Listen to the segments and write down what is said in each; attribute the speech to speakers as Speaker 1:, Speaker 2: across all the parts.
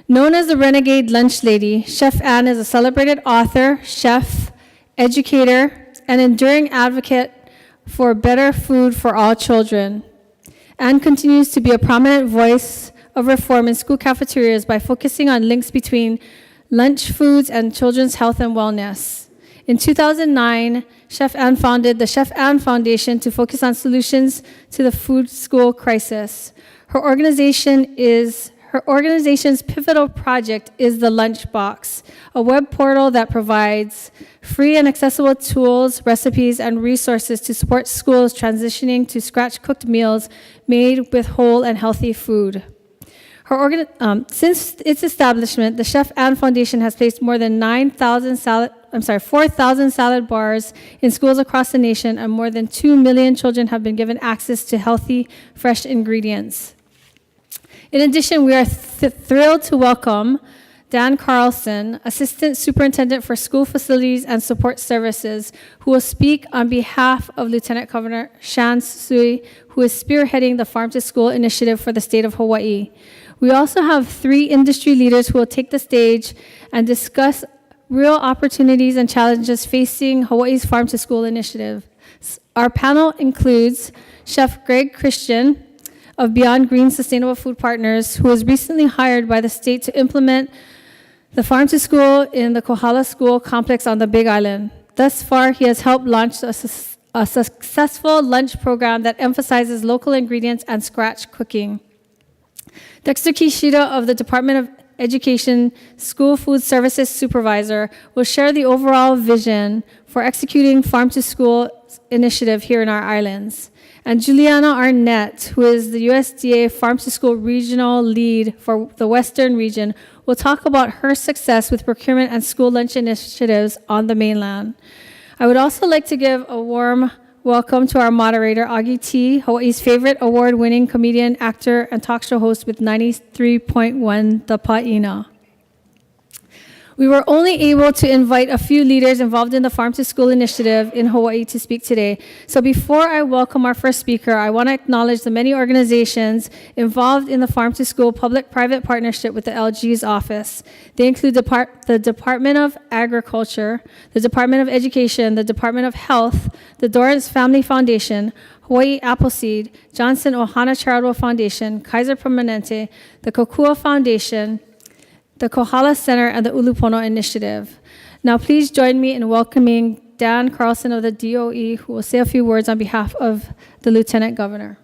Speaker 1: Known as the Renegade Lunch Lady, Chef Ann is a celebrated author, chef, educator, and enduring advocate for better food for all children. Ann continues to be a prominent voice of reform in school cafeterias by focusing on links between lunch foods and children's health and wellness. In 2009, Chef Ann founded the Chef Ann Foundation to focus on solutions to the food school crisis. Her organization's pivotal project is the Lunchbox, a web portal that provides free and accessible tools, recipes, and resources to support schools transitioning to scratch-cooked meals made with whole and healthy food. Since its establishment, the Chef Ann Foundation has placed more than 4,000 salad bars in schools across the nation, and more than 2 million children have been given access to healthy, fresh ingredients. In addition, we are thrilled to welcome Dan Carlson, Assistant Superintendent for School Facilities and Support Services, who will speak on behalf of Lieutenant Governor Shan Sui, who is spearheading the Farm to School initiative for the state of Hawaii. We also have 3 industry leaders who will take the stage and discuss real opportunities and challenges facing Hawaii's Farm to School initiative. Our panel includes Chef Greg Christian of Beyond Green Sustainable Food Partners, who was recently hired by the state to implement the Farm to School in the Kohala School complex on the Big Island. Thus far, he has helped launch a successful lunch program that emphasizes local ingredients and scratch cooking. Dexter Kishida of the Department of Education School Food Services Supervisor will share the overall vision for executing Farm to School initiative here in our islands. And Juliana Arnett, who is the USDA Farm to School Regional Lead for the Western region, will talk about her success with procurement and school lunch initiatives on the mainland. I would also like to give a warm welcome to our moderator, Augie T., Hawaii's favorite award-winning comedian, actor, and talk show host with 93.1 The Pa'ina. We were only able to invite a few leaders involved in the Farm to School initiative in Hawaii to speak today. So before I welcome our first speaker, I want to acknowledge the many organizations involved in the Farm to School public-private partnership with the LG's office. They include the Department of Agriculture, the Department of Education, the Department of Health, the Dorrance Family Foundation, Hawaii Appleseed, Johnson Ohana Charitable Foundation, Kaiser Permanente, the Kokua Foundation, the Kohala Center, and the Ulupono Initiative. Now please join me in welcoming Dan Carlson of the DOE, who will say a few words on behalf of the Lieutenant Governor.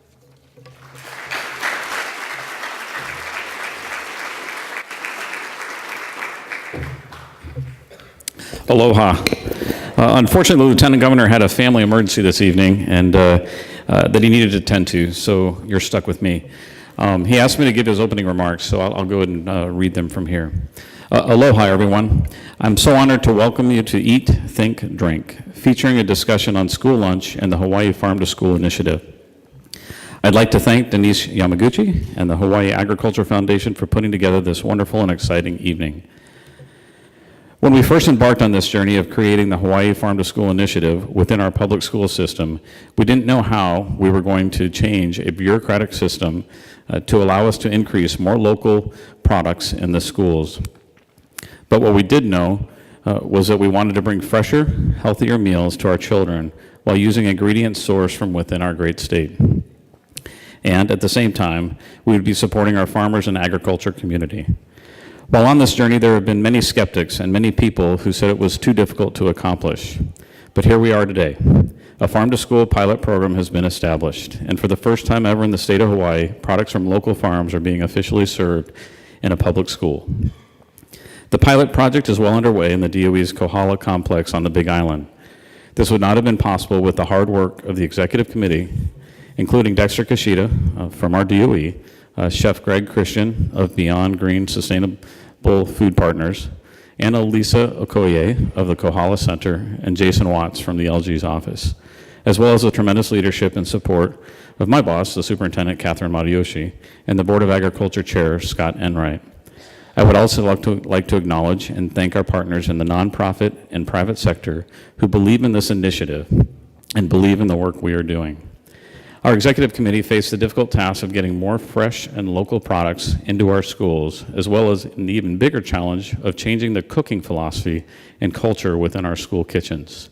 Speaker 2: Aloha. Unfortunately, the Lieutenant Governor had a family emergency this evening and that he needed to attend to, so you're stuck with me. He asked me to give his opening remarks, so I'll go ahead and read them from here. Aloha, everyone. I'm so honored to welcome you to Eat, Think, Drink, featuring a discussion on school lunch and the Hawaii Farm to School initiative. I'd like to thank Denise Yamaguchi and the Hawaii Agriculture Foundation for putting together this wonderful and exciting evening. When we first embarked on this journey of creating the Hawaii Farm to School initiative within our public school system, we didn't know how we were going to change a bureaucratic system to allow us to increase more local products in the schools. But what we did know was that we wanted to bring fresher, healthier meals to our children while using ingredients sourced from within our great state. And at the same time, we would be supporting our farmers and agriculture community. While on this journey, there have been many skeptics and many people who said it was too difficult to accomplish. But here we are today. A Farm to School pilot program has been established, and for the first time ever in the state of Hawaii, products from local farms are being officially served in a public school. The pilot project is well underway in the DOE's Kohala complex on the Big Island. This would not have been possible with the hard work of the executive committee, including Dexter Kishida from our DOE, Chef Greg Christian of Beyond Green Sustainable Food Partners, and Elisa Okoye of the Kohala Center, and Jason Watts from the LG's office, as well as the tremendous leadership and support of my boss, the Superintendent Catherine Mariyoshi, and the Board of Agriculture Chair, Scott Enright. I would also like to acknowledge and thank our partners in the nonprofit and private sector who believe in this initiative and believe in the work we are doing. Our executive committee faced the difficult task of getting more fresh and local products into our schools, as well as an even bigger challenge of changing the cooking philosophy and culture within our school kitchens.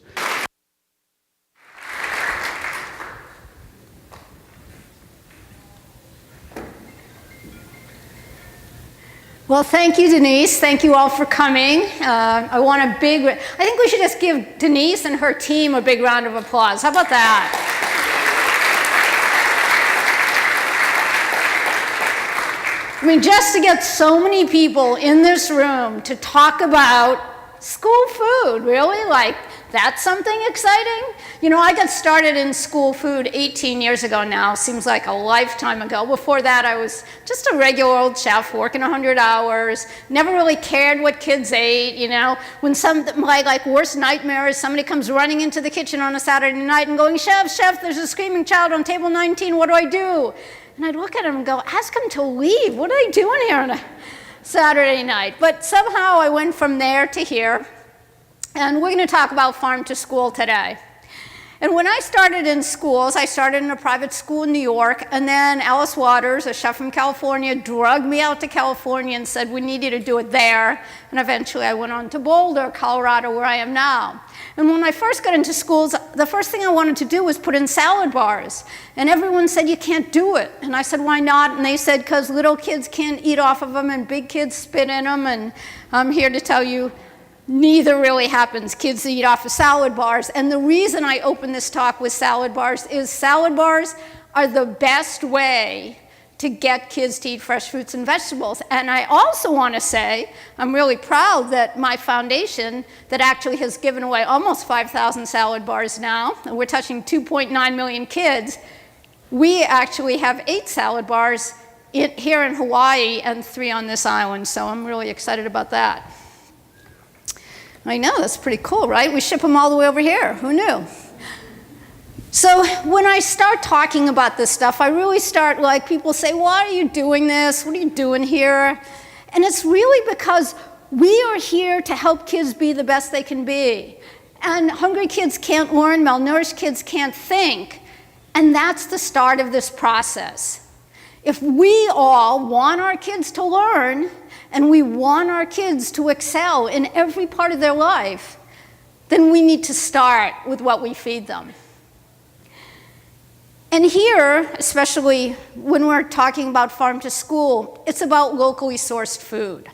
Speaker 3: Well, thank you, Denise. Thank you all for coming. I think we should just give Denise and her team a big round of applause. How about that? I mean, just to get so many people in this room to talk about school food, really? Like, that's something exciting? You know, I got started in school food 18 years ago now. Seems like a lifetime ago. Before that, I was just a regular old chef working 100 hours. Never really cared what kids ate, you know. When my worst nightmare is somebody comes running into the kitchen on a Saturday night and going, Chef, there's a screaming child on table 19, what do I do? And I'd look at him and go, ask him to leave. What are they doing here on a Saturday night? But somehow I went from there to here. And we're going to talk about farm to school today. And when I started in schools, I started in a private school in New York, and then Alice Waters, a chef from California, drugged me out to California and said, we need you to do it there. And eventually I went on to Boulder, Colorado, where I am now. And when I first got into schools, the first thing I wanted to do was put in salad bars. And everyone said, you can't do it. And I said, why not? And they said, because little kids can't eat off of them and big kids spit in them. And I'm here to tell you, neither really happens. Kids eat off of salad bars. And the reason I open this talk with salad bars is salad bars are the best way to get kids to eat fresh fruits and vegetables. And I also want to say, I'm really proud that my foundation that actually has given away almost 5,000 salad bars now, and we're touching 2.9 million kids, we actually have 8 salad bars here in Hawaii and 3 on this island. So I'm really excited about that. I know, that's pretty cool, right? We ship them all the way over here. Who knew? So when I start talking about this stuff, I really start like, people say, why are you doing this? What are you doing here? And it's really because we are here to help kids be the best they can be. And hungry kids can't learn, malnourished kids can't think. And that's the start of this process. If we all want our kids to learn, and we want our kids to excel in every part of their life, then we need to start with what we feed them. And here, especially when we're talking about farm to school, it's about locally sourced food.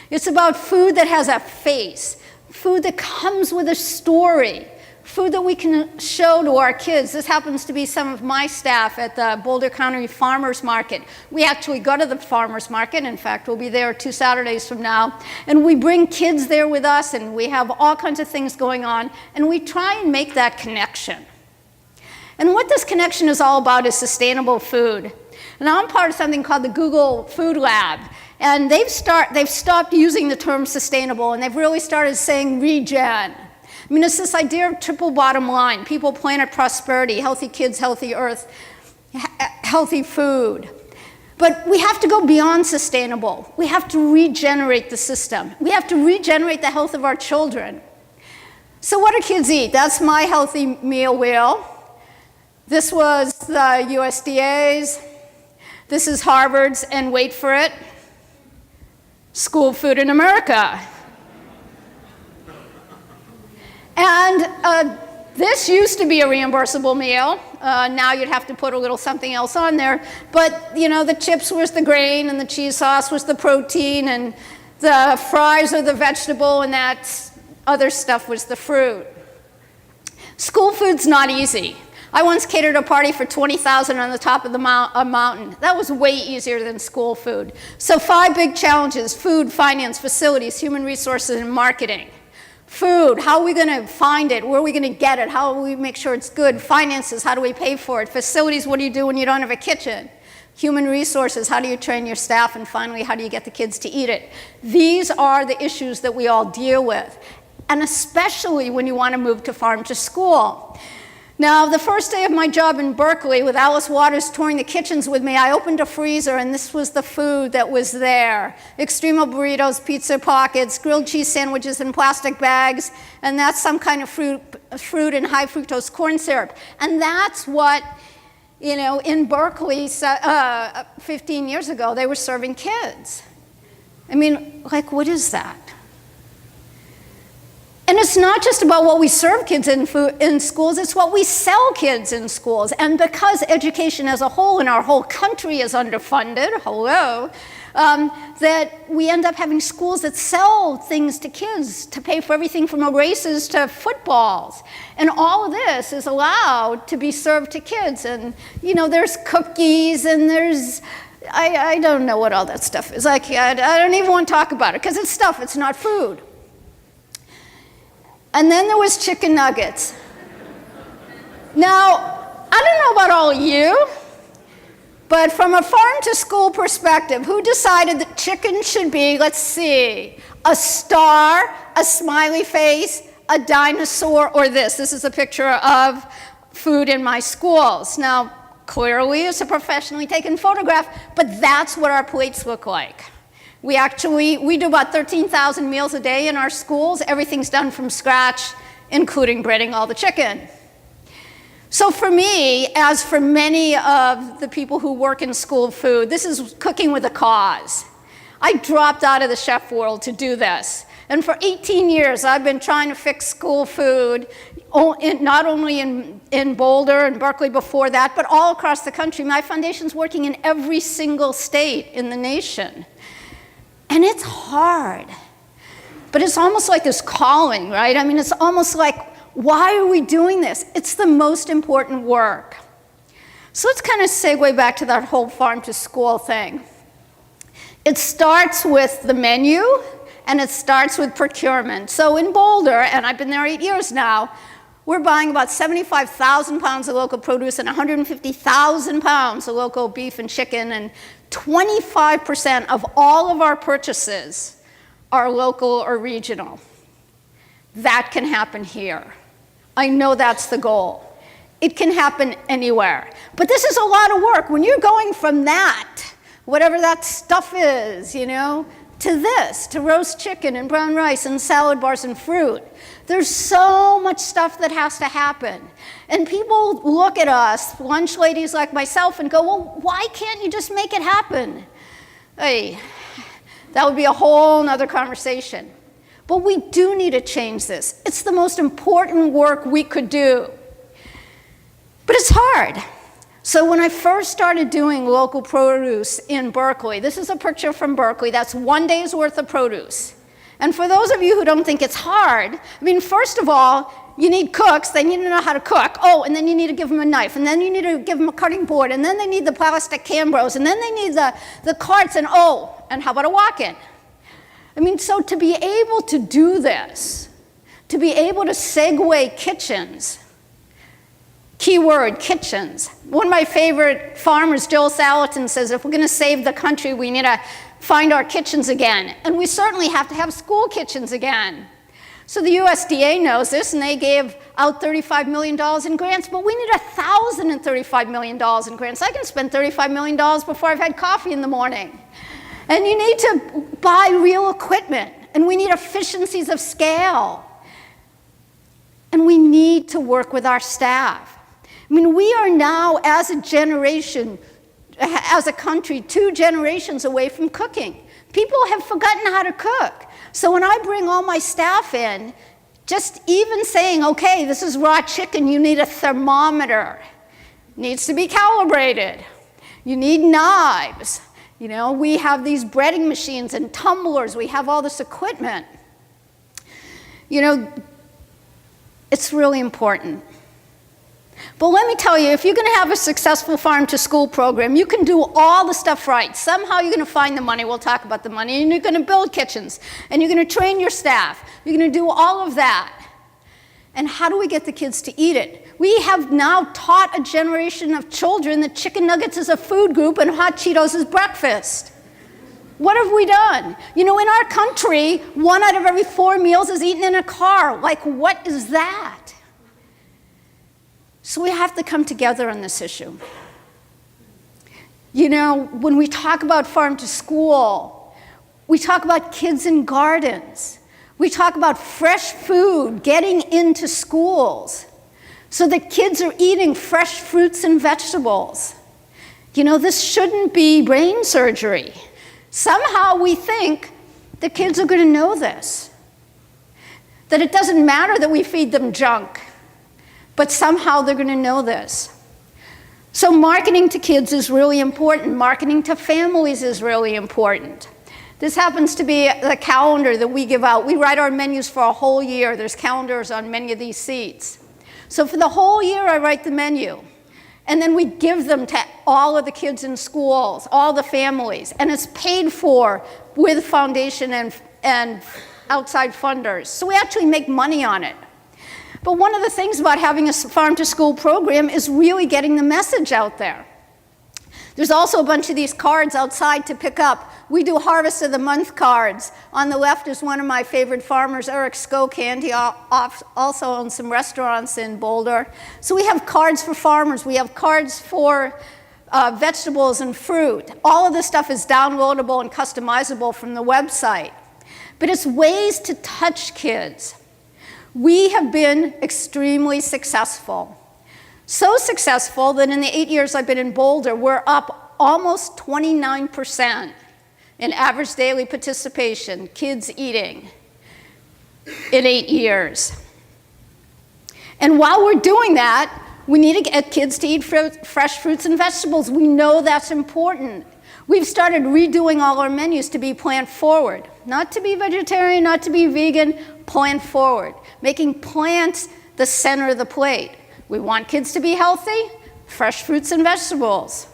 Speaker 3: It's about food that has a face, food that comes with a story, food that we can show to our kids. This happens to be some of my staff at the Boulder County Farmers Market. We actually go to the farmers market. In fact, we'll be there 2 Saturdays from now. And we bring kids there with us, and we have all kinds of things going on, and we try and make that connection. And what this connection is all about is sustainable food. And I'm part of something called the Google Food Lab. And they've stopped using the term sustainable, and they've really started saying regen. I mean, it's this idea of triple bottom line: people, planet, prosperity, healthy kids, healthy earth, healthy food. But we have to go beyond sustainable. We have to regenerate the system. We have to regenerate the health of our children. So what do kids eat? That's my healthy meal wheel. This was the USDA's. This is Harvard's, and wait for it, School Food in America. And this used to be a reimbursable meal. Now you'd have to put a little something else on there. But, you know, the chips was the grain, and the cheese sauce was the protein, and the fries are the vegetable, and that other stuff was the fruit. School food's not easy. I once catered a party for 20,000 on the top of a mountain. That was way easier than school food. So 5 big challenges: food, finance, facilities, human resources, and marketing. Food, how are we going to find it? Where are we going to get it? How do we make sure it's good? Finances, how do we pay for it? Facilities, what do you do when you don't have a kitchen? Human resources, how do you train your staff? And finally, how do you get the kids to eat it? These are the issues that we all deal with, and especially when you want to move to farm to school. Now, the first day of my job in Berkeley, with Alice Waters touring the kitchens with me, I opened a freezer, and this was the food that was there: Extremo burritos, pizza pockets, grilled cheese sandwiches in plastic bags, and that's some kind of fruit and high fructose corn syrup. And that's what You know, in Berkeley, 15 years ago, they were serving kids. I mean, like, what is that? And it's not just about what we serve kids in schools, it's what we sell kids in schools. And because education as a whole in our whole country is underfunded, that we end up having schools that sell things to kids to pay for everything from races to footballs. And all of this is allowed to be served to kids. And, you know, there's cookies and there's, I don't know what all that stuff is. I don't even want to talk about it because it's stuff, it's not food. And then there was chicken nuggets. Now, I don't know about all of you, but from a farm to school perspective, who decided that chicken should be, let's see, a star, a smiley face, a dinosaur, or this? This is a picture of food in my schools. Now, clearly it's a professionally taken photograph, but that's what our plates look like. We do about 13,000 meals a day in our schools. Everything's done from scratch, including breading all the chicken. So for me, as for many of the people who work in school food, this is cooking with a cause. I dropped out of the chef world to do this. And for 18 years, I've been trying to fix school food, not only in Boulder and Berkeley before that, but all across the country. My foundation's working in every single state in the nation. And it's hard, but it's almost like this calling, right? I mean, it's almost like, why are we doing this? It's the most important work. So let's kind of segue back to that whole farm to school thing. It starts with the menu, and it starts with procurement. So in Boulder, and I've been there 8 years now, we're buying about 75,000 pounds of local produce and 150,000 pounds of local beef and chicken, and 25% of all of our purchases are local or regional. That can happen here. I know that's the goal. It can happen anywhere. But this is a lot of work. When you're going from that, whatever that stuff is, you know, to this, to roast chicken and brown rice and salad bars and fruit, there's so much stuff that has to happen. And people look at us, lunch ladies like myself, and go, well, why can't you just make it happen? Hey, that would be a whole nother conversation. But we do need to change this. It's the most important work we could do. But it's hard. So when I first started doing local produce in Berkeley, this is a picture from Berkeley, that's 1 day's worth of produce. And for those of you who don't think it's hard, I mean, first of all, you need cooks, they need to know how to cook. Oh, and then you need to give them a knife, and then you need to give them a cutting board, and then they need the plastic Cambros, and then they need the carts, and oh, and how about a walk-in? I mean, so to be able to do this, to be able to segue kitchens, keyword, kitchens. One of my favorite farmers, Joel Salatin, says if we're going to save the country, we need to find our kitchens again. And we certainly have to have school kitchens again. So the USDA knows this, and they gave out $35 million in grants, but we need $1,035 million in grants. I can spend $35 million before I've had coffee in the morning. And you need to buy real equipment, and we need efficiencies of scale. And we need to work with our staff. I mean, we are now, as a generation, as a country, 2 generations away from cooking. People have forgotten how to cook. So when I bring all my staff in, just even saying, okay, this is raw chicken, you need a thermometer. It needs to be calibrated. You need knives. You know, we have these breading machines and tumblers. We have all this equipment. You know, it's really important. But let me tell you, if you're going to have a successful farm-to-school program, you can do all the stuff right. Somehow you're going to find the money. We'll talk about the money. And you're going to build kitchens. And you're going to train your staff. You're going to do all of that. And how do we get the kids to eat it? We have now taught a generation of children that chicken nuggets is a food group and hot Cheetos is breakfast. What have we done? You know, in our country, 1 out of every 4 meals is eaten in a car. Like, what is that? So we have to come together on this issue. You know, when we talk about farm to school, we talk about kids in gardens. We talk about fresh food getting into schools. so that kids are eating fresh fruits and vegetables. You know, this shouldn't be brain surgery. Somehow we think the kids are going to know this, that it doesn't matter that we feed them junk, but somehow they're going to know this. So marketing to kids is really important. Marketing to families is really important. This happens to be the calendar that we give out. We write our menus for a whole year. There's calendars on many of these seats. So for the whole year, I write the menu. And then we give them to all of the kids in schools, all the families. And it's paid for with foundation and outside funders. So we actually make money on it. But one of the things about having a farm-to-school program is really getting the message out there. There's also a bunch of these cards outside to pick up. We do Harvest of the Month cards. On the left is one of my favorite farmers, Eric Skokand. He also owns some restaurants in Boulder. So we have cards for farmers. We have cards for vegetables and fruit. All of this stuff is downloadable and customizable from the website. But it's ways to touch kids. We have been extremely successful. So successful that in the 8 years I've been in Boulder, we're up almost 29% in average daily participation, kids eating, in 8 years. And while we're doing that, we need to get kids to eat fresh fruits and vegetables. We know that's important. We've started redoing all our menus to be plant forward. Not to be vegetarian, not to be vegan, plant forward. Making plants the center of the plate. We want kids to be healthy, fresh fruits and vegetables.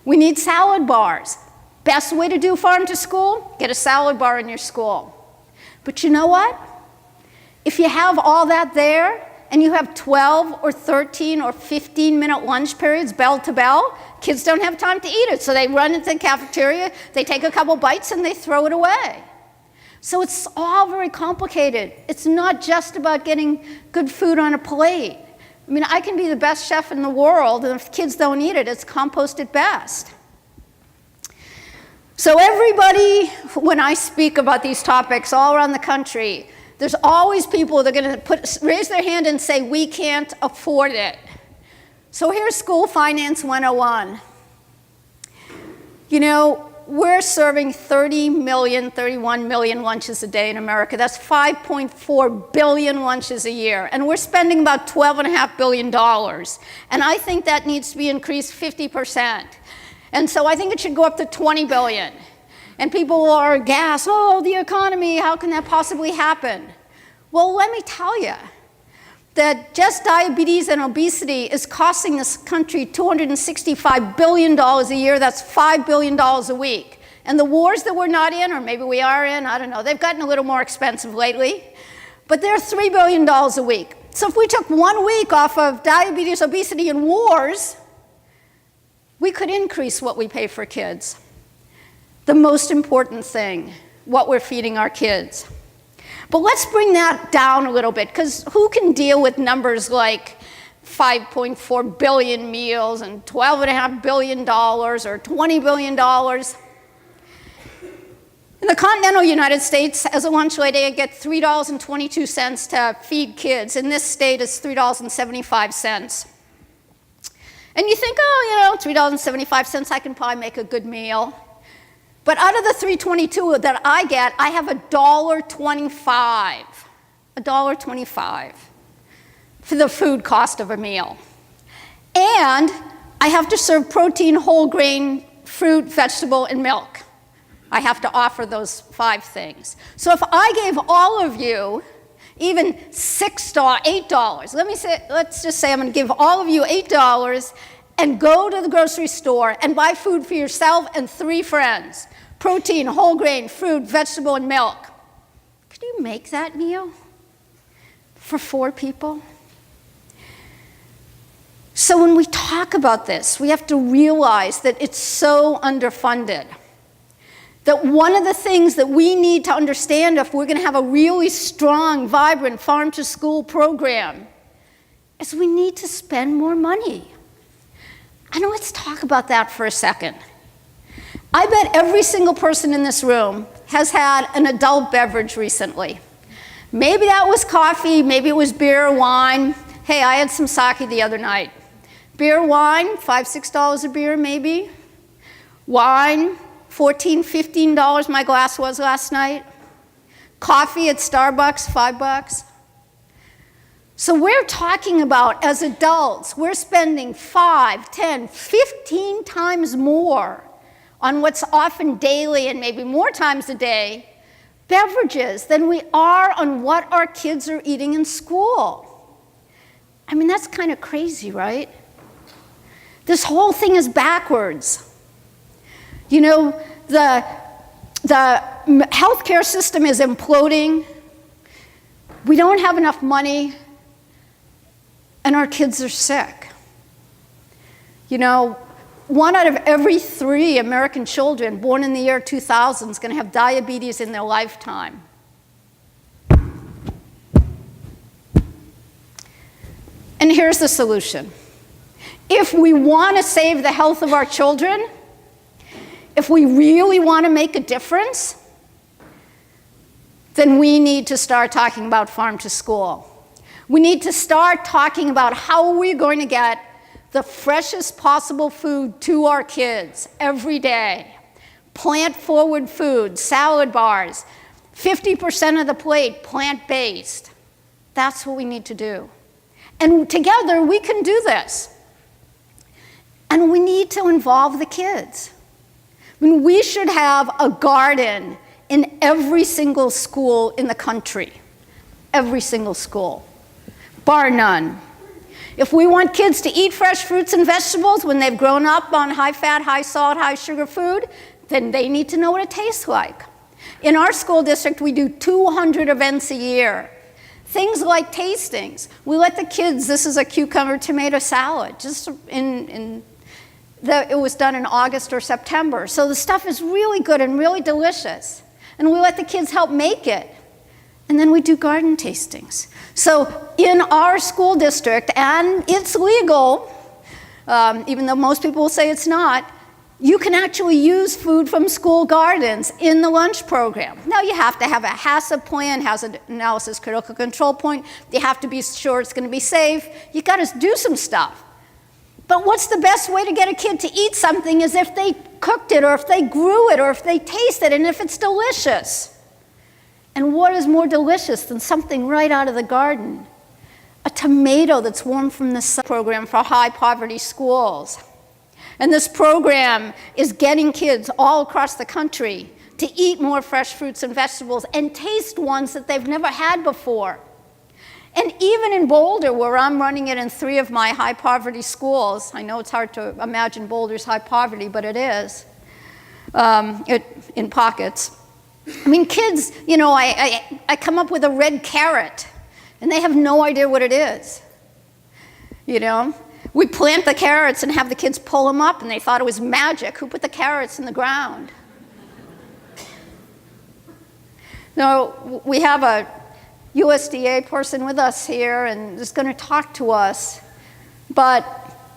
Speaker 3: We need salad bars. Best way to do farm to school, get a salad bar in your school. But you know what? If you have all that there, and you have 12 or 13 or 15-minute lunch periods, bell to bell, kids don't have time to eat it. So they run into the cafeteria, they take a couple bites, and they throw it away. So it's all very complicated. It's not just about getting good food on a plate. I mean, I can be the best chef in the world, and if kids don't eat it, it's compost at best. So everybody, when I speak about these topics all around the country, there's always people that are going to raise their hand and say, we can't afford it. So here's School Finance 101. You know, we're serving 30 million, 31 million lunches a day in America. That's 5.4 billion lunches a year. And we're spending about $12.5 billion. And I think that needs to be increased 50%. And so I think it should go up to 20 billion. And people are aghast, oh, the economy, how can that possibly happen? Well, let me tell you that just diabetes and obesity is costing this country $265 billion a year. That's $5 billion a week. And the wars that we're not in, or maybe we are in, I don't know, they've gotten a little more expensive lately, but they're $3 billion a week. So if we took 1 week off of diabetes, obesity, and wars, we could increase what we pay for kids. The most important thing, what we're feeding our kids. But let's bring that down a little bit, because who can deal with numbers like 5.4 billion meals and $12.5 billion or $20 billion? In the continental United States, as a lunch lady, I get $3.22 to feed kids. In this state, it's $3.75. And you think, oh, you know, $3.75, I can probably make a good meal. But out of the $3.22 that I get, I have $1.25. $1.25 for the food cost of a meal. And I have to serve protein, whole grain, fruit, vegetable, and milk. I have to offer those 5 things. So if I gave all of you even $6, $8, let's just say I'm going to give all of you $8 and go to the grocery store and buy food for yourself and 3 friends. Protein, whole grain, fruit, vegetable, and milk. Could you make that meal for 4 people? So when we talk about this, we have to realize that it's so underfunded. That one of the things that we need to understand if we're going to have a really strong, vibrant farm-to-school program is we need to spend more money. And let's talk about that for a second. I bet every single person in this room has had an adult beverage recently. Maybe that was coffee, maybe it was beer or wine. Hey, I had some sake the other night. Beer, wine, $5, $6 a beer maybe. Wine, $14, $15 my glass was last night. Coffee at Starbucks, $5. So we're talking about, as adults, we're spending 5, 10, 15 times more on what's often daily and maybe more times a day, beverages, than we are on what our kids are eating in school. I mean, that's kind of crazy, right? This whole thing is backwards. You know, the healthcare system is imploding. We don't have enough money, and our kids are sick. You know, 1 out of every 3 American children born in the year 2000 is going to have diabetes in their lifetime. And here's the solution. If we want to save the health of our children, if we really want to make a difference, then we need to start talking about farm to school. We need to start talking about how we're going to get the freshest possible food to our kids every day. Plant-forward food, salad bars, 50% of the plate plant-based. That's what we need to do. And together we can do this. And we need to involve the kids. I mean, we should have a garden in every single school in the country. Every single school, bar none. If we want kids to eat fresh fruits and vegetables when they've grown up on high-fat, high-salt, high-sugar food, then they need to know what it tastes like. In our school district, we do 200 events a year. Things like tastings. We let the kids, this is a cucumber tomato salad, just it was done in August or September. So the stuff is really good and really delicious. And we let the kids help make it. And then we do garden tastings. So in our school district, and it's legal, even though most people will say it's not, you can actually use food from school gardens in the lunch program. Now you have to have a HACCP plan, hazard analysis critical control point. You have to be sure it's going to be safe. You got to do some stuff. But what's the best way to get a kid to eat something is if they cooked it, or if they grew it, or if they taste it, and if it's delicious. And what is more delicious than something right out of the garden? A tomato that's warm from the sun. Program for high poverty schools. And this program is getting kids all across the country to eat more fresh fruits and vegetables and taste ones that they've never had before. And even in Boulder, where I'm running it in 3 of my high poverty schools, I know it's hard to imagine Boulder's high poverty, but it is, in pockets. I mean, kids, you know, I come up with a red carrot, and they have no idea what it is, you know? We plant the carrots and have the kids pull them up, and they thought it was magic. Who put the carrots in the ground? No, we have a USDA person with us here and is going to talk to us. But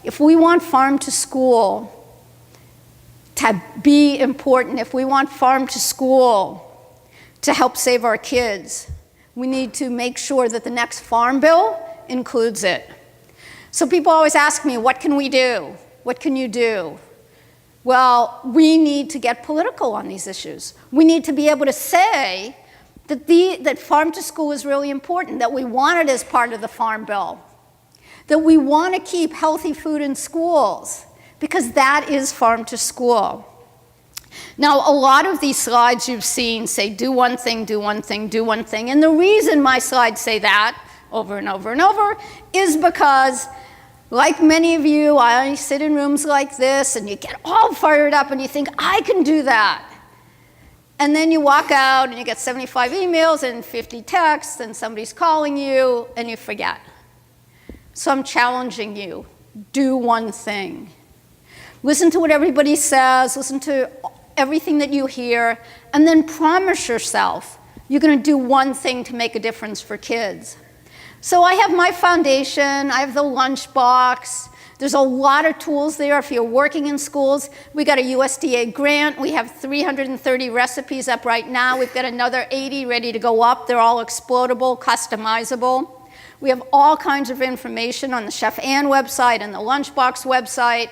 Speaker 3: if we want farm to school to be important, if we want farm to school to help save our kids, we need to make sure that the next farm bill includes it. So people always ask me, what can we do? What can you do? Well, we need to get political on these issues. We need to be able to say that farm to school is really important, that we want it as part of the farm bill, that we want to keep healthy food in schools, because that is farm to school. Now, a lot of these slides you've seen say, do one thing, do one thing, do one thing. And the reason my slides say that over and over and over is because, like many of you, I sit in rooms like this and you get all fired up and you think, I can do that. And then you walk out and you get 75 emails and 50 texts and somebody's calling you and you forget. So I'm challenging you, do one thing. Listen to what everybody says, listen to everything that you hear, and then promise yourself you're going to do one thing to make a difference for kids. So I have my foundation, I have the lunchbox. There's a lot of tools there if you're working in schools. We got a USDA grant. We have 330 recipes up right now. We've got another 80 ready to go up. They're all explodable, customizable. We have all kinds of information on the Chef Ann website and the Lunchbox website.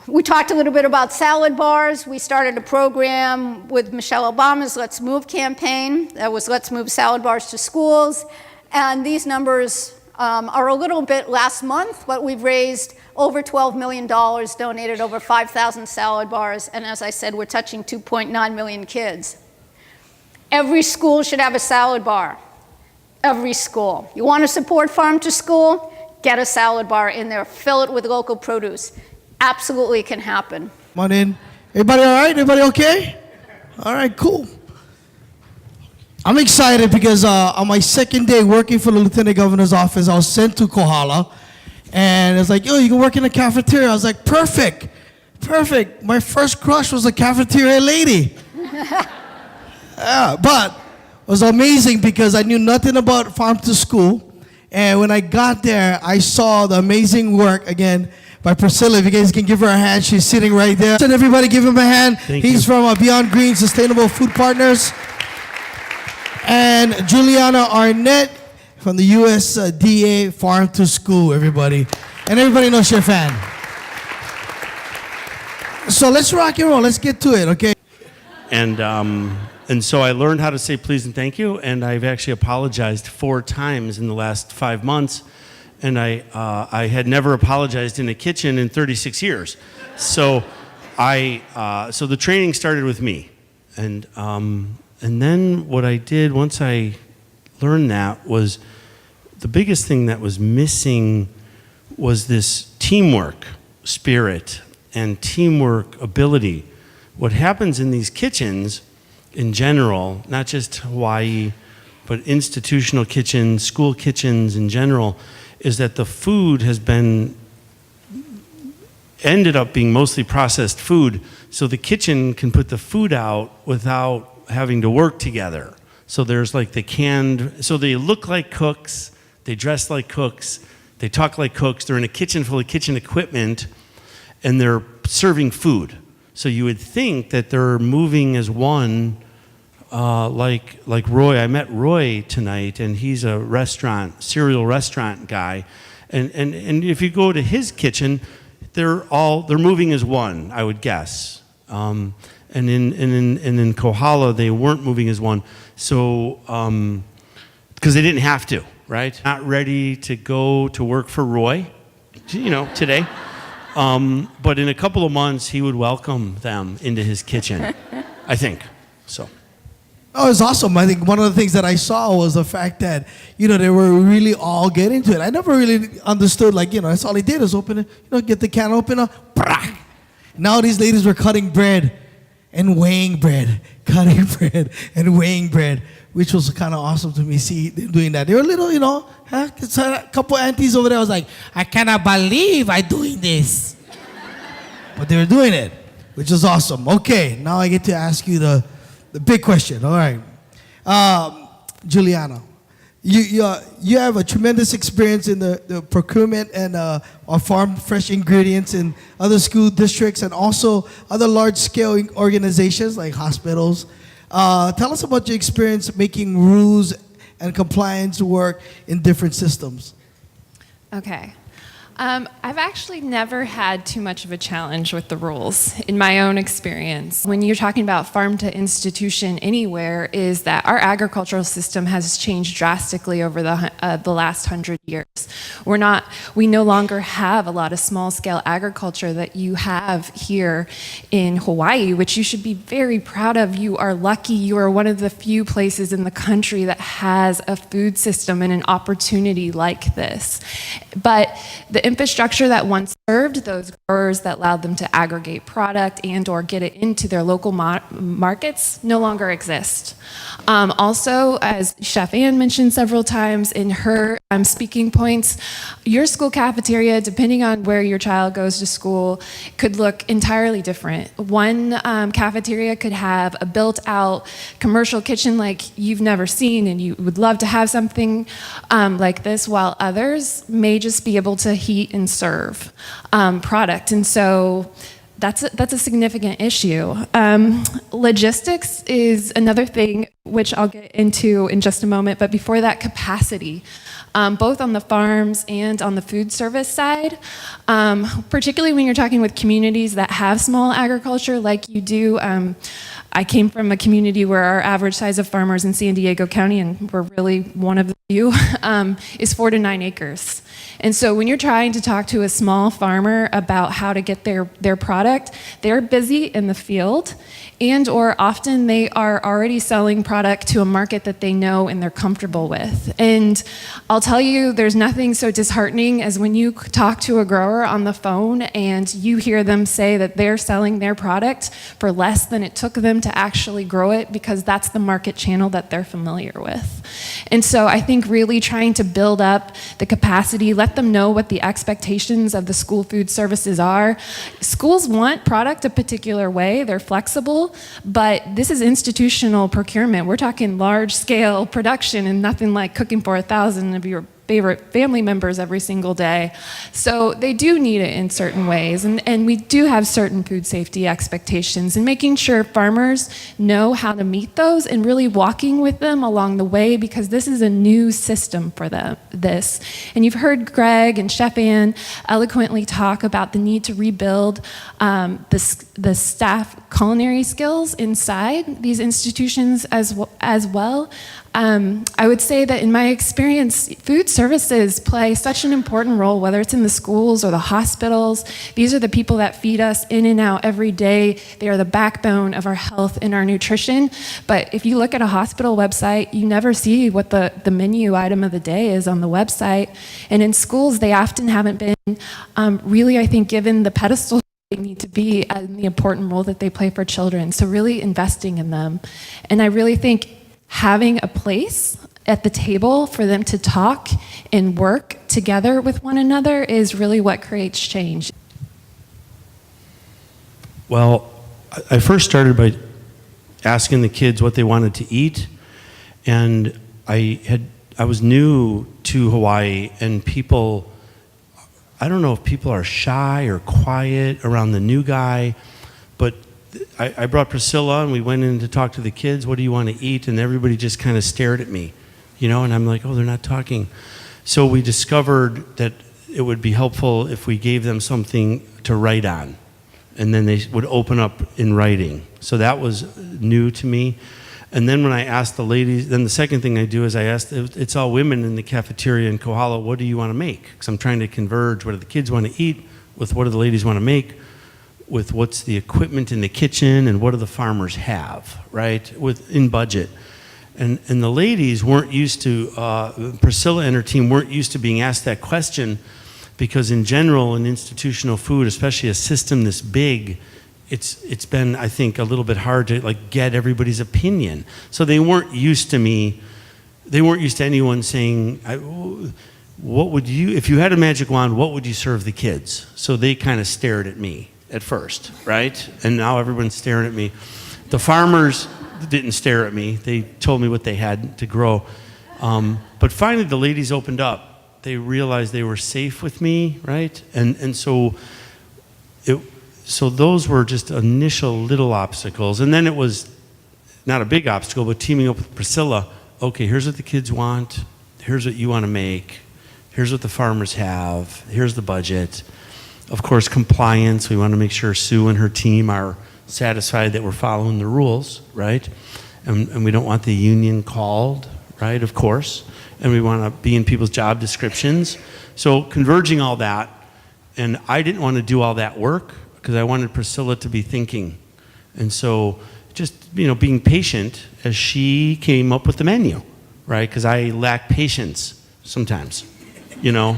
Speaker 3: We talked a little bit about salad bars. We started a program with Michelle Obama's Let's Move campaign. That was Let's Move salad bars to schools. And these numbers are a little bit last month, but we've raised over $12 million, donated over 5,000 salad bars, and as I said, we're touching 2.9 million kids. Every school should have a salad bar. Every school. You want to support Farm to School? Get a salad bar in there. Fill it with local produce. Absolutely can happen.
Speaker 4: Come on in. Everybody all right? Everybody okay? All right, cool. I'm excited because on my second day working for the Lieutenant Governor's office, I was sent to Kohala. And it's like, yo, you can work in the cafeteria. I was like, perfect. Perfect. My first crush was a cafeteria lady. But it was amazing because I knew nothing about Farm to School. And when I got there, I saw the amazing work, again, by Priscilla. If you guys can give her a hand, she's sitting right there. And everybody give him a hand. He's from Beyond Green Sustainable Food Partners. And Juliana Arnett from the USDA Farm to School, everybody. And everybody knows Chef Ann. So let's rock and roll. Let's get to it, okay?
Speaker 5: And so I learned how to say please and thank you, and I've actually apologized 4 times in the last 5 months, and I had never apologized in a kitchen in 36 years. So so the training started with me, and then what I did once I learned that was the biggest thing that was missing was this teamwork spirit and teamwork ability. What happens in these kitchens in general, not just Hawaii, but institutional kitchens, school kitchens in general, is that the food has ended up being mostly processed food, so the kitchen can put the food out without having to work together. So there's like the canned, so they look like cooks, they dress like cooks, they talk like cooks, they're in a kitchen full of kitchen equipment, and they're serving food. So you would think that they're moving as one, like Roy. I met Roy tonight, and he's a cereal restaurant guy. And if you go to his kitchen, they're moving as one, I would guess. And in Kohala, they weren't moving as one. So, because they didn't have to, right? Not ready to go to work for Roy, today. But in a couple of months, he would welcome them into his kitchen, I think. So.
Speaker 4: Oh, it's awesome. I think one of the things that I saw was the fact that, they were really all getting to it. I never really understood, that's all they did was open it, get the can open up. Now these ladies were cutting bread and weighing bread, cutting bread and weighing bread, which was kind of awesome to me, see them doing that. They were little, a couple aunties over there. I was like, I cannot believe I'm doing this. But they were doing it, which is awesome. Okay, now I get to ask you the big question. All right. Juliana, you have a tremendous experience in the procurement and of farm fresh ingredients in other school districts and also other large-scale organizations like hospitals. Tell us about your experience making rules and compliance work in different systems.
Speaker 6: Okay. I've actually never had too much of a challenge with the rules in my own experience. When you're talking about farm to institution anywhere, is that our agricultural system has changed drastically over the last 100 years. We no longer have a lot of small-scale agriculture that you have here in Hawaii, which you should be very proud of. You are lucky. You are one of the few places in the country that has a food system and an opportunity like this. But the infrastructure that once served those growers that allowed them to aggregate product and or get it into their local markets no longer exist. Also, as Chef Ann mentioned several times in her speaking points, your school cafeteria, depending on where your child goes to school, could look entirely different. One cafeteria could have a built-out commercial kitchen like you've never seen, and you would love to have something like this, while others may just be able to heat and serve product. And so that's a significant issue. Logistics is another thing. which I'll get into in just a moment. But before that, capacity, both on the farms and on the food service side, particularly when you're talking with communities that have small agriculture like you do. I came from a community where our average size of farmers in San Diego County, and we're really one of the few, is 4 to 9 acres. And so when you're trying to talk to a small farmer about how to get their product, they're busy in the field, and or often they are already selling product to a market that they know and they're comfortable with. And I'll tell you, there's nothing so disheartening as when you talk to a grower on the phone and you hear them say that they're selling their product for less than it took them to actually grow it, because that's the market channel that they're familiar with. And so I think really trying to build up the capacity, let them know what the expectations of the school food services are. Schools want product a particular way, they're flexible, but this is institutional procurement. We're talking large scale production and nothing like cooking for 1,000 of your favorite family members every single day. So they do need it in certain ways, and we do have certain food safety expectations, and making sure farmers know how to meet those and really walking with them along the way, because this is a new system for them, this. And you've heard Greg and Chef Ann eloquently talk about the need to rebuild the staff culinary skills inside these institutions as well. I would say that in my experience, food services play such an important role, whether it's in the schools or the hospitals. These are the people that feed us in and out every day. They are the backbone of our health and our nutrition. But if you look at a hospital website, you never see what the menu item of the day is on the website. And in schools, they often haven't been really, I think, given the pedestal they need to be and the important role that they play for children. So really investing in them. And I really think having a place at the table for them to talk and work together with one another is really what creates change.
Speaker 5: Well, I first started by asking the kids what they wanted to eat, and I was new to Hawaii, and people, I don't know if people are shy or quiet around the new guy, but I brought Priscilla and we went in to talk to the kids. What do you want to eat? And everybody just kind of stared at me, and I'm like, oh, they're not talking. So we discovered that it would be helpful if we gave them something to write on, and then they would open up in writing. So that was new to me. And then when I asked the ladies, then the second thing I do is I asked, it's all women in the cafeteria in Kohala, what do you want to make? Because I'm trying to converge what do the kids want to eat with what do the ladies want to make, with what's the equipment in the kitchen and what do the farmers have, right, in budget. And the ladies weren't used to, Priscilla and her team weren't used to being asked that question, because in general in institutional food, especially a system this big, it's been, I think, a little bit hard to get everybody's opinion. So they weren't used to anyone saying, what would you, if you had a magic wand, what would you serve the kids? So they kind of stared at me at first, right? And now everyone's staring at me. The farmers didn't stare at me. They told me what they had to grow. But finally the ladies opened up. They realized they were safe with me, right? And so those were just initial little obstacles. And then it was not a big obstacle, but teaming up with Priscilla. Okay, here's what the kids want. Here's what you want to make. Here's what the farmers have. Here's the budget. Of course, compliance. We want to make sure Sue and her team are satisfied that we're following the rules, right? And we don't want the union called, right, of course. And we want to be in people's job descriptions. So converging all that, and I didn't want to do all that work because I wanted Priscilla to be thinking. And so just, being patient as she came up with the menu, right? Because I lack patience sometimes,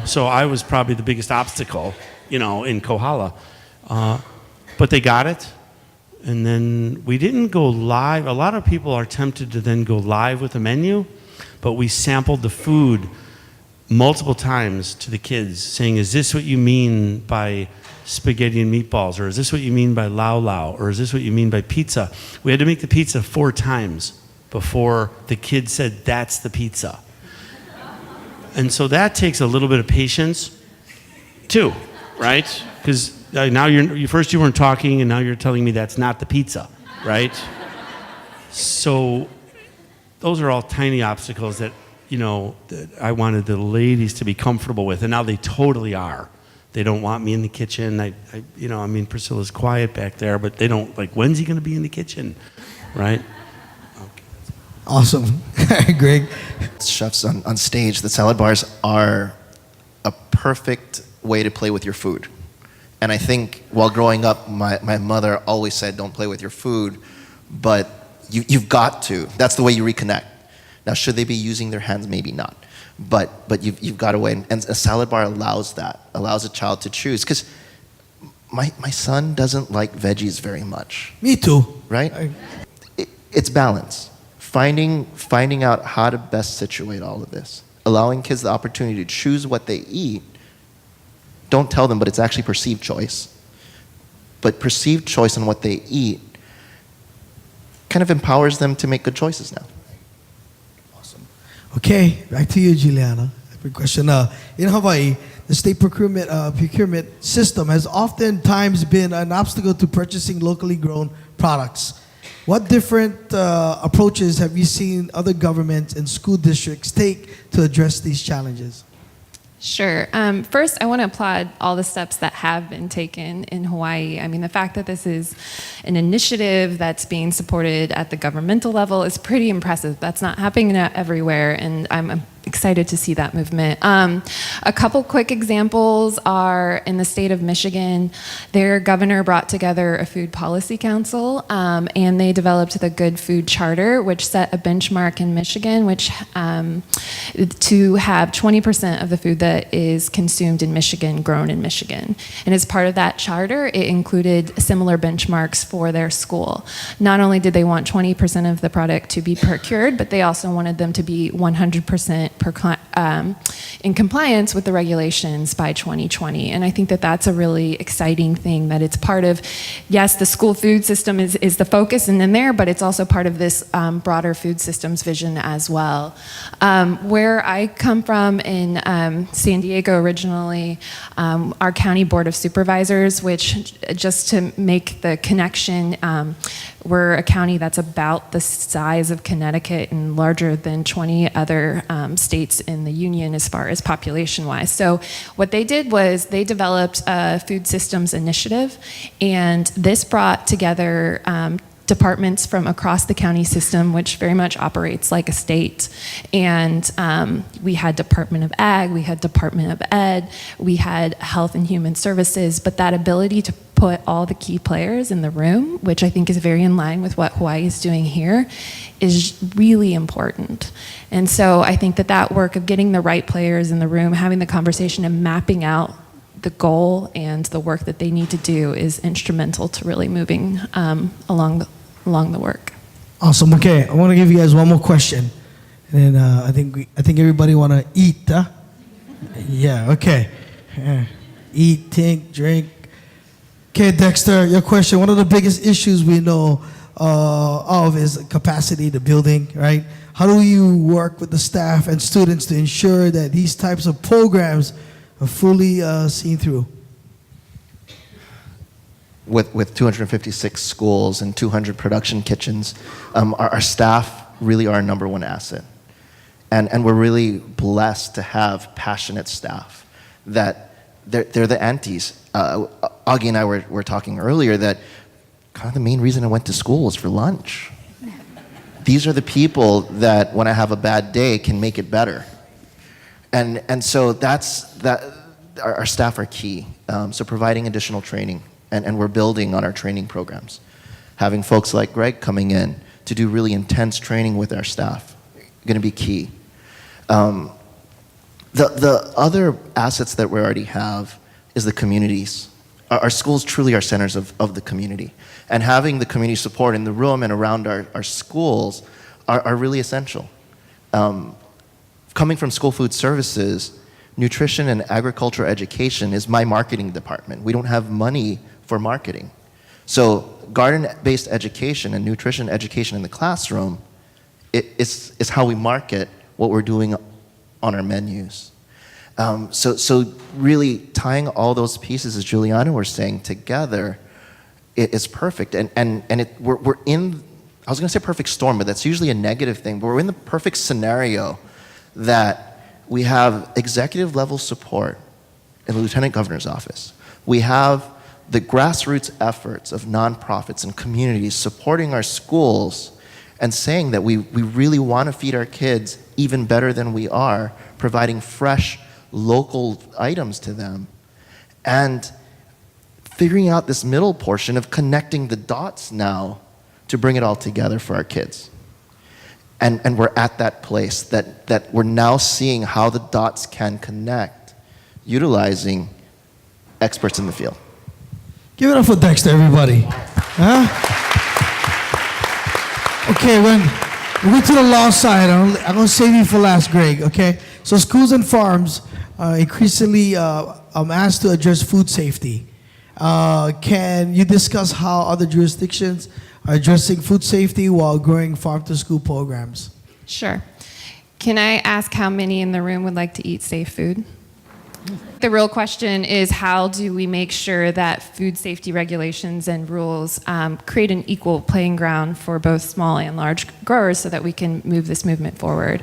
Speaker 5: So I was probably the biggest obstacle, in Kohala. But they got it. And then we didn't go live. A lot of people are tempted to then go live with a menu, but we sampled the food multiple times to the kids, saying, is this what you mean by spaghetti and meatballs? Or is this what you mean by lau lau? Or is this what you mean by pizza? We had to make the pizza 4 times before the kids said, that's the pizza. And so that takes a little bit of patience too, right? Because now first you weren't talking, and now you're telling me that's not the pizza, right? So those are all tiny obstacles that, that I wanted the ladies to be comfortable with, and now they totally are. They don't want me in the kitchen. Priscilla's quiet back there, but they don't, like, when's he going to be in the kitchen, right?
Speaker 4: Awesome. Greg?
Speaker 7: Chefs on stage, the salad bars are a perfect way to play with your food. And I think while growing up, my mother always said, don't play with your food, but you've got to. That's the way you reconnect. Now, should they be using their hands? Maybe not. But you've got a way, and a salad bar allows a child to choose. Because my son doesn't like veggies very much.
Speaker 4: Me too.
Speaker 7: Right? It's balance. Finding out how to best situate all of this. Allowing kids the opportunity to choose what they eat. Don't tell them, but it's actually perceived choice. But perceived choice on what they eat kind of empowers them to make good choices now.
Speaker 4: Awesome. Okay, back to you, Juliana. Quick question. In Hawaii, the state procurement system has oftentimes been an obstacle to purchasing locally grown products. What different approaches have you seen other governments and school districts take to address these challenges?
Speaker 6: Sure. First, I want to applaud all the steps that have been taken in Hawaii. I mean, the fact that this is an initiative that's being supported at the governmental level is pretty impressive. That's not happening everywhere, and I'm excited to see that movement. A couple quick examples are in the state of Michigan. Their governor brought together a food policy council, and they developed the Good Food Charter, which set a benchmark in Michigan, which to have 20% of the food that is consumed in Michigan grown in Michigan. And as part of that charter, it included similar benchmarks for their school. Not only did they want 20% of the product to be procured, but they also wanted them to be 100% in compliance with the regulations by 2020. And I think that that's a really exciting thing, that it's part of, yes, the school food system is the focus and in there, but it's also part of this broader food systems vision as well. Where I come from in San Diego originally, our county board of supervisors, which just to make the connection, we're a county that's about the size of Connecticut and larger than 20 other states in the union as far as population-wise. So what they did was they developed a food systems initiative, and this brought together departments from across the county system, which very much operates like a state. And we had Department of Ag, we had Department of Ed, we had Health and Human Services, but that ability to put all the key players in the room, which I think is very in line with what Hawaii is doing here, is really important. And so I think that work of getting the right players in the room, having the conversation and mapping out the goal and the work that they need to do is instrumental to really moving along the work.
Speaker 4: Awesome. Okay, I want to give you guys one more question, and I think everybody want to eat. Huh? Yeah. Okay. Yeah. Eat, think, drink. Okay, Dexter, your question. One of the biggest issues we know of is capacity, the building, right? How do you work with the staff and students to ensure that these types of programs are fully seen through?
Speaker 7: With 256 schools and 200 production kitchens, our staff really are our number one asset. And we're really blessed to have passionate staff that they're the aunties. Augie and I were talking earlier that kind of the main reason I went to school was for lunch. These are the people that when I have a bad day can make it better. And so our staff are key. So providing additional training, and we're building on our training programs. Having folks like Greg coming in to do really intense training with our staff, going to be key. The other assets that we already have is the communities. Our schools truly are centers of the community. And having the community support in the room and around our schools are really essential. Coming from school food services, nutrition and agriculture education is my marketing department. We don't have money for marketing. So garden-based education and nutrition education in the classroom is how we market what we're doing on our menus. So really tying all those pieces, as Juliana was saying, together is perfect. And we're in I was going to say perfect storm, but that's usually a negative thing. But we're in the perfect scenario that we have executive level support in the Lieutenant Governor's office. We have the grassroots efforts of nonprofits and communities supporting our schools and saying that we really want to feed our kids even better than we are, providing fresh, local items to them. And figuring out this middle portion of connecting the dots now to bring it all together for our kids. And we're at that place that we're now seeing how the dots can connect, utilizing experts in the field.
Speaker 4: Give it up for Dexter, everybody. Huh? Okay, when we get to the law side, I'm going to save you for last, Greg, okay? So schools and farms are increasingly asked to address food safety. Can you discuss how other jurisdictions are addressing food safety while growing farm-to-school programs?
Speaker 6: Sure. Can I ask how many in the room would like to eat safe food? The real question is, how do we make sure that food safety regulations and rules create an equal playing ground for both small and large growers so that we can move this movement forward?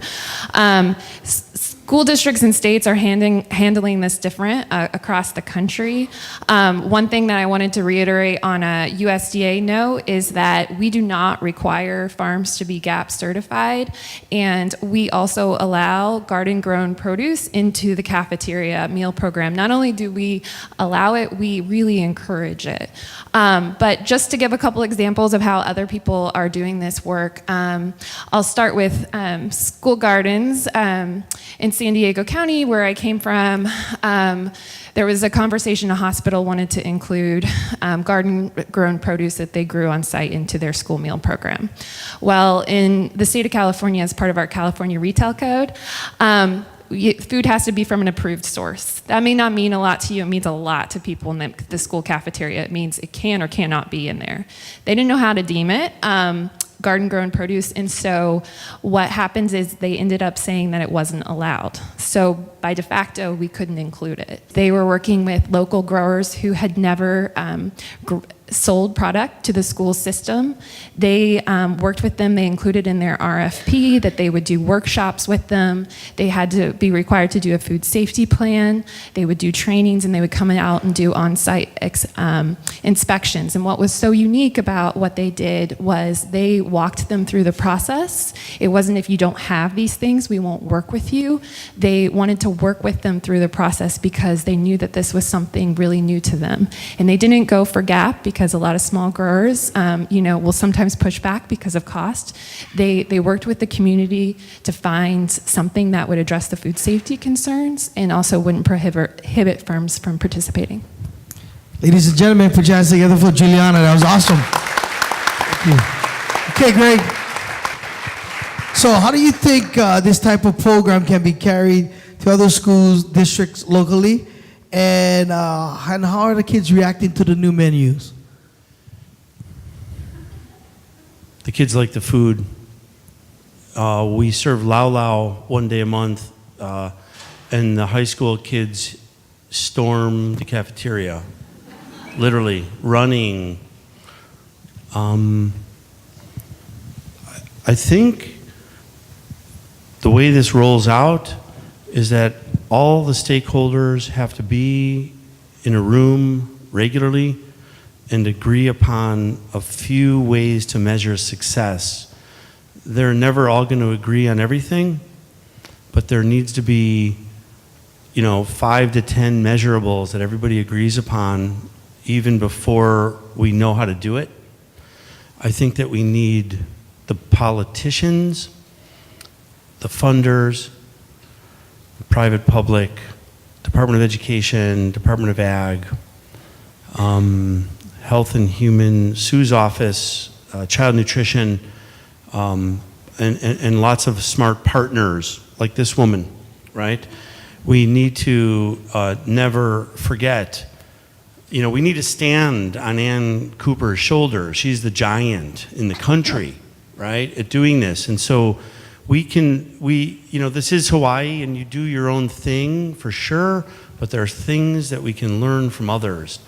Speaker 6: School districts and states are handling this different across the country. One thing that I wanted to reiterate on a USDA note is that we do not require farms to be GAP certified, and we also allow garden-grown produce into the cafeteria meal program. Not only do we allow it, we really encourage it. But just to give a couple examples of how other people are doing this work, I'll start with school gardens. In San Diego County, where I came from, there was a conversation a hospital wanted to include garden-grown produce that they grew on site into their school meal program. Well, in the state of California, as part of our California Retail Code, food has to be from an approved source. That may not mean a lot to you. It means a lot to people in the school cafeteria. It means it can or cannot be in there. They didn't know how to deem it. Garden-grown produce, and so what happens is they ended up saying that it wasn't allowed. So by de facto, we couldn't include it. They were working with local growers who had never sold product to the school system. They worked with them. They included in their RFP that they would do workshops with them. They had to be required to do a food safety plan. They would do trainings, and they would come out and do on-site inspections. And what was so unique about what they did was they walked them through the process. It wasn't, if you don't have these things, we won't work with you. They wanted to work with them through the process because they knew that this was something really new to them. And they didn't go for GAP because a lot of small growers, will sometimes push back because of cost. They worked with the community to find something that would address the food safety concerns and also wouldn't prohibit firms from participating.
Speaker 4: Ladies and gentlemen, put your hands together for Juliana. That was awesome. Thank you. Okay, Greg. So how do you think this type of program can be carried to other schools, districts locally? And how are the kids reacting to the new menus?
Speaker 5: The kids like the food. We serve Lau Lau one day a month, and the high school kids storm the cafeteria, literally running. I think the way this rolls out is that all the stakeholders have to be in a room regularly and agree upon a few ways to measure success. They're never all going to agree on everything, but there needs to be, 5 to 10 measurables that everybody agrees upon even before we know how to do it. I think that we need the politicians, the funders, the private public, Department of Education, Department of Ag, Health and Human, Sue's office, Child Nutrition, and lots of smart partners like this woman, right? We need to never forget, we need to stand on Ann Cooper's shoulder. She's the giant in the country, right, at doing this. And so this is Hawaii, and you do your own thing for sure, but there are things that we can learn from others.